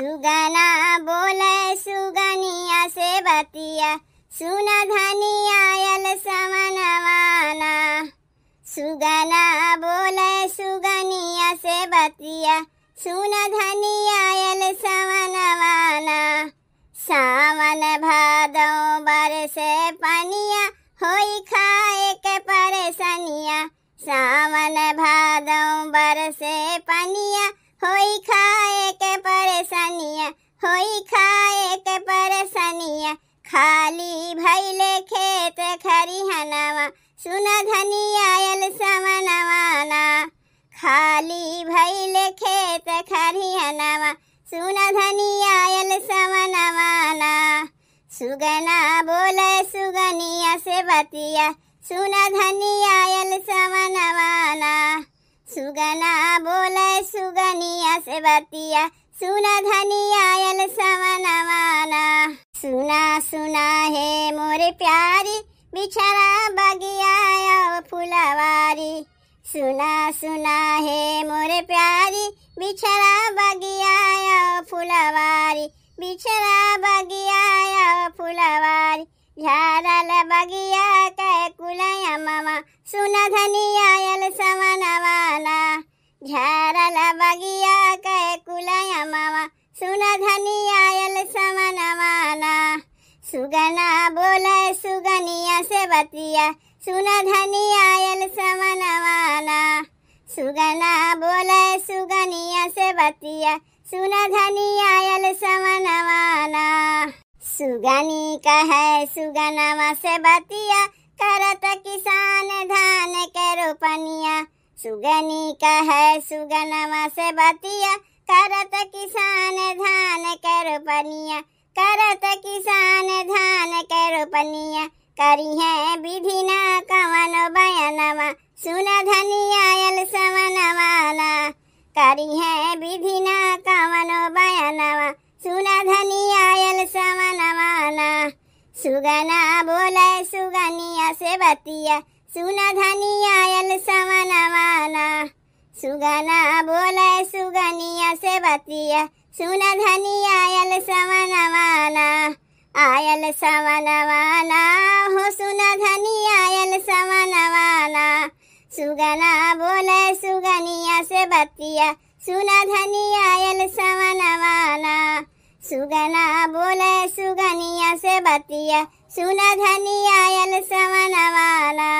सुगना बोले सुगनिया से बतिया सुना धनिया आयल समनवाना। सुगना बोले सुगनिया से बतिया सुना धनिया आयल समनवाना। सावन भादो बरसे पनिया होई खाए के परेशानिया। सावन भादो बरसे पनिया होई खाए के परेशानिया। होई खाए के परेशानिया। खाली भैले खेत खरिहनवा सुना धनिया आयल समनवाना। खाली भैले खेत खरिहनवा सुना धनिया आयल समनवाना। सुगना बोले सुगनिया से बतिया सुना धनिया आयल समनवाना। सुगना बोले सुगनिया से बतिया सुना धनिया आयल समनवाना। सुना सुना है मोरे प्यारी बिछड़ा बगिया फुलवारी। सुना सुना है मोरे प्यारी बिछड़ा बगिया फुलवारी। बिछड़ा बगिया फुलवारी झारल बगिया के कुलया मामा सुना धनिया आयल समनवाना। झारल बगिया के कुलया मामा सुना धनिया आयल समनवाना। सुगना बोले सुगनिया से बतिया सुना धनिया आयल समनवाना। सुगना बोले सुगनिया से बतिया सुना धनिया आयल समनवाना। सुगनी कहे सुगनवा से बतिया करत किसान धान के रोपनिया। सुगनी कहे सुगनवा से बतिया करत किसान धान के रोपनिया। करत किसान धान के रोपनिया। करी है विधि ना कवन बयनवा सुना धनिया आयल समनवाना। करी है विधि ना कवन बयनवा सुना धनिया आयल समनवाना। सुगना बोले सुगनिया से बतिया सुना धनिया आयल समनवाना। सुगना बोले सुगनिया से बतिया सुना धनिया आयल समनवाना। आयल समनवाना हो सुना धनिया आयल समनवाना। सुगना बोले सुगनिया से बतिया सुना धनिया आयल समनवाना। सुगना बोले सुगनिया से बतिया सुना धनिया आयल समनवाना।